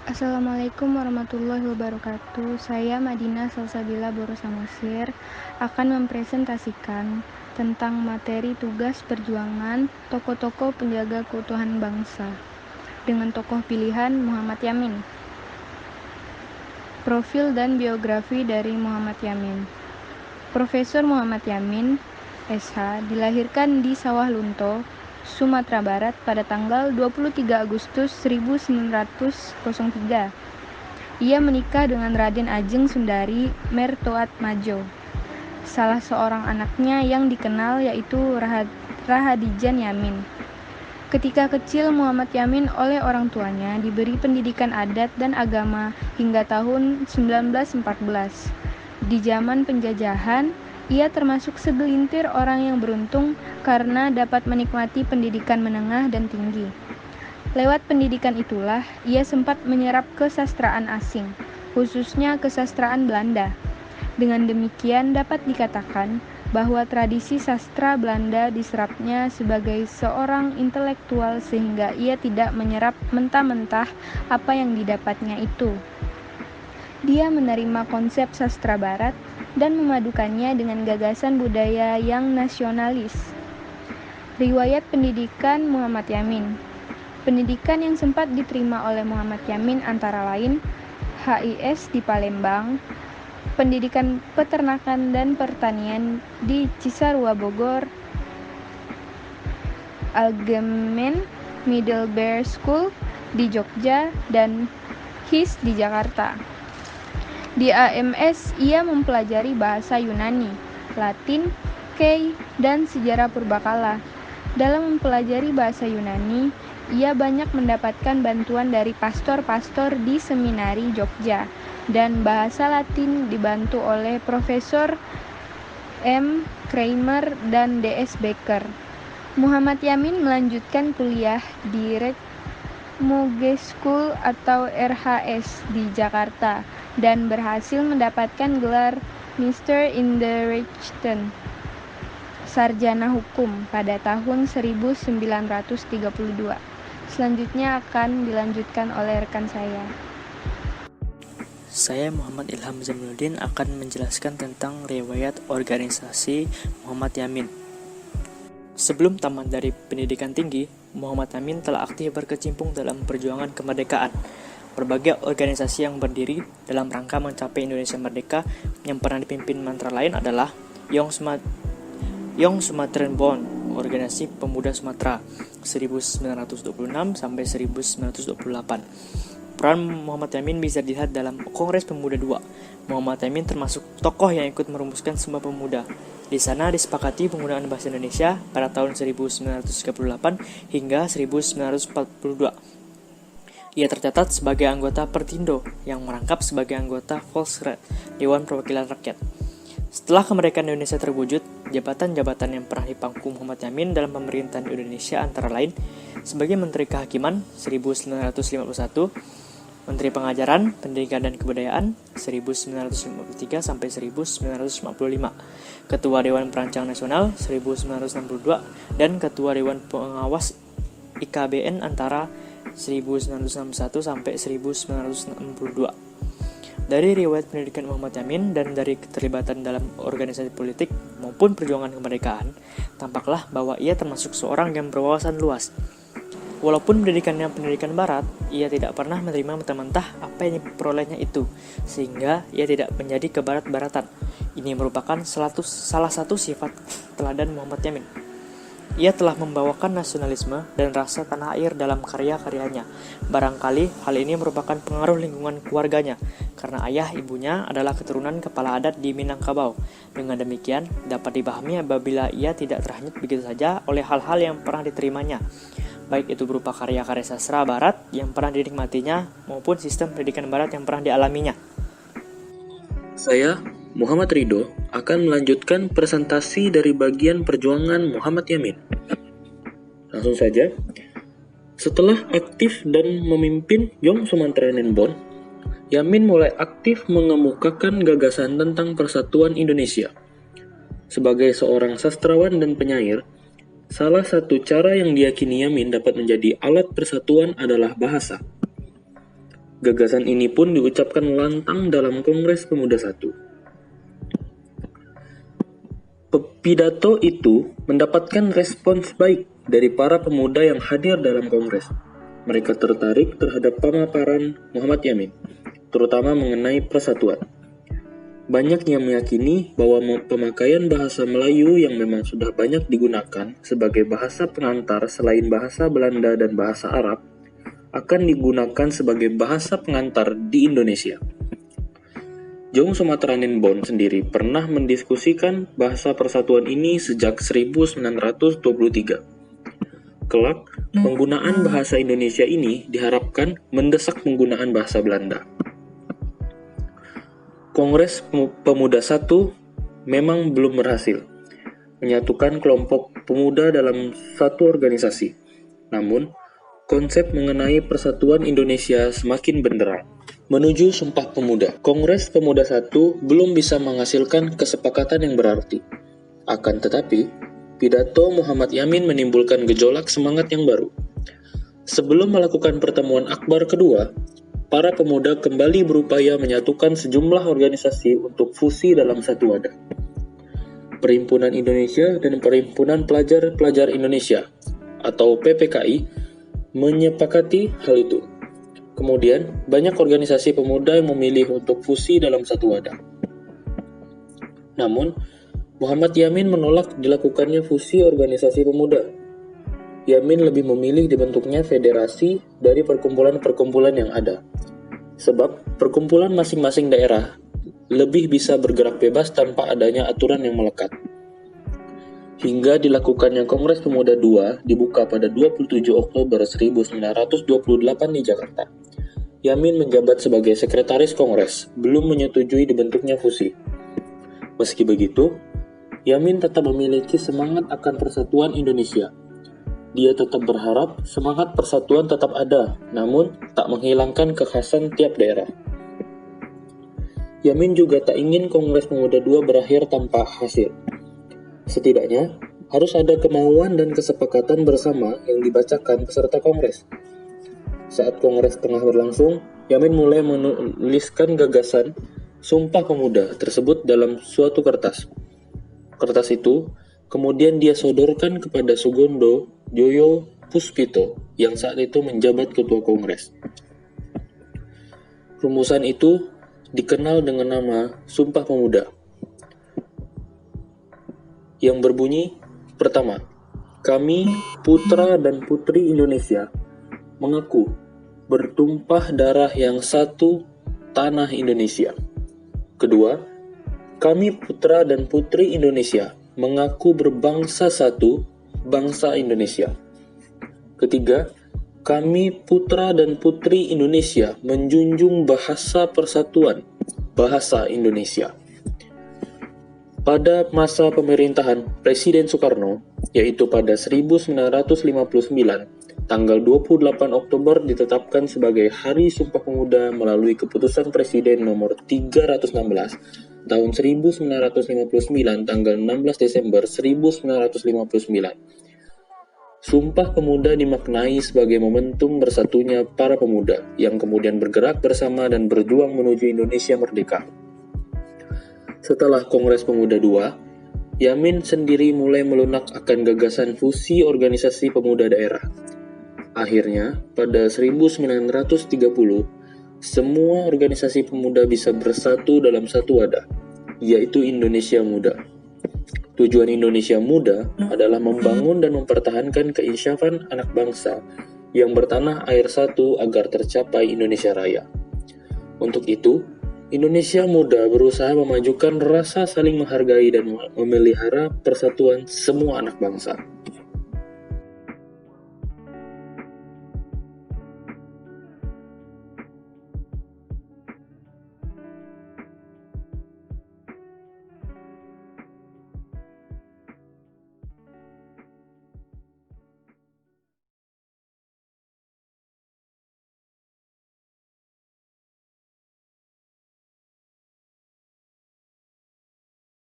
Assalamualaikum warahmatullahi wabarakatuh. Saya Madinah Salsabila Borosamosir akan mempresentasikan tentang materi tugas perjuangan tokoh-tokoh penjaga keutuhan bangsa dengan tokoh pilihan Muhammad Yamin. Profil dan biografi dari Muhammad Yamin. Profesor Muhammad Yamin, SH, dilahirkan di Sawah Lunto, Sumatera Barat pada tanggal 23 Agustus 1903. Ia menikah dengan Raden Ajeng Sundari Mertoat Majo. Salah seorang anaknya yang dikenal yaitu Rahadijan Yamin. Ketika kecil, Muhammad Yamin oleh orang tuanya diberi pendidikan adat dan agama hingga tahun 1914. Di zaman penjajahan, ia termasuk segelintir orang yang beruntung karena dapat menikmati pendidikan menengah dan tinggi. Lewat pendidikan itulah, ia sempat menyerap kesastraan asing, khususnya kesastraan Belanda. Dengan demikian dapat dikatakan bahwa tradisi sastra Belanda diserapnya sebagai seorang intelektual sehingga ia tidak menyerap mentah-mentah apa yang didapatnya itu. Dia menerima konsep sastra barat dan memadukannya dengan gagasan budaya yang nasionalis. Riwayat pendidikan Muhammad Yamin. Pendidikan yang sempat diterima oleh Muhammad Yamin antara lain HIS di Palembang, pendidikan peternakan dan pertanian di Cisarua Bogor, Algemen Middlebury School di Jogja, dan HIS di Jakarta. Di AMS, ia mempelajari bahasa Yunani, Latin, Kei, dan sejarah purbakala. Dalam mempelajari bahasa Yunani, ia banyak mendapatkan bantuan dari pastor-pastor di seminari Jogja, dan bahasa Latin dibantu oleh Profesor M. Kramer dan D.S. Baker. Muhammad Yamin melanjutkan kuliah di Moge School atau RHS di Jakarta dan berhasil mendapatkan gelar Mr. in the Rechten, sarjana hukum pada tahun 1932. Selanjutnya akan dilanjutkan oleh rekan saya. Saya Muhammad Ilham Zainuddin akan menjelaskan tentang riwayat organisasi Muhammad Yamin. Sebelum tamat dari pendidikan tinggi, Muhammad Yamin telah aktif berkecimpung dalam perjuangan kemerdekaan. Berbagai organisasi yang berdiri dalam rangka mencapai Indonesia Merdeka yang pernah dipimpin antara lain adalah Young Sumatran Bond, Organisasi Pemuda Sumatera 1926 sampai 1928. Peran Muhammad Yamin bisa dilihat dalam Kongres Pemuda II. Muhammad Yamin termasuk tokoh yang ikut merumuskan Sumpah Pemuda. Di sana disepakati penggunaan bahasa Indonesia pada tahun 1938 hingga 1942. Ia tercatat sebagai anggota Pertindo yang merangkap sebagai anggota Volksraad, Dewan Perwakilan Rakyat. Setelah kemerdekaan Indonesia terwujud, jabatan-jabatan yang pernah dipangku Muhammad Yamin dalam pemerintahan Indonesia antara lain sebagai Menteri Kehakiman 1951, Menteri Pengajaran, Pendidikan dan Kebudayaan 1953 sampai 1955, Ketua Dewan Perancang Nasional 1962 dan Ketua Dewan Pengawas IKBN antara 1961 sampai 1962. Dari riwayat pendidikan Muhammad Yamin dan dari keterlibatan dalam organisasi politik maupun perjuangan kemerdekaan, tampaklah bahwa ia termasuk seorang yang berwawasan luas. Walaupun pendidikannya pendidikan barat, ia tidak pernah menerima mentah-mentah apa yang diperolehnya itu, sehingga ia tidak menjadi kebarat-baratan. Ini merupakan salah satu sifat teladan Muhammad Yamin. Ia telah membawakan nasionalisme dan rasa tanah air dalam karya-karyanya. Barangkali hal ini merupakan pengaruh lingkungan keluarganya, karena ayah ibunya adalah keturunan kepala adat di Minangkabau. Dengan demikian, dapat dipahami apabila ia tidak terhanyut begitu saja oleh hal-hal yang pernah diterimanya, baik itu berupa karya-karya sastra barat yang pernah dinikmatinya maupun sistem pendidikan barat yang pernah dialaminya. Saya, Muhammad Ridho, akan melanjutkan presentasi dari bagian perjuangan Muhammad Yamin. Langsung saja. Setelah aktif dan memimpin Young Sumatran Bond, Yamin mulai aktif mengemukakan gagasan tentang persatuan Indonesia. Sebagai seorang sastrawan dan penyair, salah satu cara yang diyakini Yamin dapat menjadi alat persatuan adalah bahasa. Gagasan ini pun diucapkan lantang dalam Kongres Pemuda I. Pidato itu mendapatkan respons baik dari para pemuda yang hadir dalam Kongres. Mereka tertarik terhadap pemaparan Muhammad Yamin, terutama mengenai persatuan. Banyak yang meyakini bahwa pemakaian bahasa Melayu yang memang sudah banyak digunakan sebagai bahasa pengantar selain bahasa Belanda dan bahasa Arab akan digunakan sebagai bahasa pengantar di Indonesia. Jong Sumatranen Bond sendiri pernah mendiskusikan bahasa persatuan ini sejak 1923. Kelak, penggunaan bahasa Indonesia ini diharapkan mendesak penggunaan bahasa Belanda. Kongres Pemuda I memang belum berhasil menyatukan kelompok pemuda dalam satu organisasi. Namun, konsep mengenai persatuan Indonesia semakin benderang. Menuju Sumpah Pemuda, Kongres Pemuda I belum bisa menghasilkan kesepakatan yang berarti. Akan tetapi, pidato Muhammad Yamin menimbulkan gejolak semangat yang baru. Sebelum melakukan pertemuan akbar kedua, para pemuda kembali berupaya menyatukan sejumlah organisasi untuk fusi dalam satu wadah. Perhimpunan Indonesia dan Perhimpunan Pelajar-Pelajar Indonesia atau PPKI menyepakati hal itu. Kemudian, banyak organisasi pemuda yang memilih untuk fusi dalam satu wadah. Namun, Muhammad Yamin menolak dilakukannya fusi organisasi pemuda. Yamin lebih memilih dibentuknya federasi dari perkumpulan-perkumpulan yang ada. Sebab perkumpulan masing-masing daerah lebih bisa bergerak bebas tanpa adanya aturan yang melekat. Hingga dilakukannya Kongres Pemuda II dibuka pada 27 Oktober 1928 di Jakarta. Yamin menjabat sebagai sekretaris Kongres, belum menyetujui dibentuknya fusi. Meski begitu, Yamin tetap memiliki semangat akan persatuan Indonesia. Dia tetap berharap semangat persatuan tetap ada, namun tak menghilangkan kekhasan tiap daerah. Yamin juga tak ingin Kongres Pemuda II berakhir tanpa hasil. Setidaknya, harus ada kemauan dan kesepakatan bersama yang dibacakan peserta Kongres. Saat Kongres tengah berlangsung, Yamin mulai menuliskan gagasan Sumpah Pemuda tersebut dalam suatu kertas. Kertas itu kemudian dia sodorkan kepada Sugondo Joyo Puspito yang saat itu menjabat ketua Kongres. Rumusan itu dikenal dengan nama Sumpah Pemuda, yang berbunyi, pertama, kami putra dan putri Indonesia mengaku bertumpah darah yang satu tanah Indonesia. Kedua, kami putra dan putri Indonesia mengaku berbangsa satu, bangsa Indonesia. Ketiga, kami putra dan putri Indonesia menjunjung bahasa persatuan, bahasa Indonesia. Pada masa pemerintahan Presiden Soekarno, yaitu pada 1959, tanggal 28 Oktober ditetapkan sebagai Hari Sumpah Pemuda melalui Keputusan Presiden nomor 316 tahun 1959 tanggal 16 Desember 1959. Sumpah Pemuda dimaknai sebagai momentum bersatunya para pemuda yang kemudian bergerak bersama dan berjuang menuju Indonesia merdeka. Setelah Kongres Pemuda II, Yamin sendiri mulai melunak akan gagasan fusi organisasi pemuda daerah. Akhirnya, pada 1930, semua organisasi pemuda bisa bersatu dalam satu wadah, yaitu Indonesia Muda. Tujuan Indonesia Muda adalah membangun dan mempertahankan keinsyafan anak bangsa yang bertanah air satu agar tercapai Indonesia Raya. Untuk itu, Indonesia Muda berusaha memajukan rasa saling menghargai dan memelihara persatuan semua anak bangsa.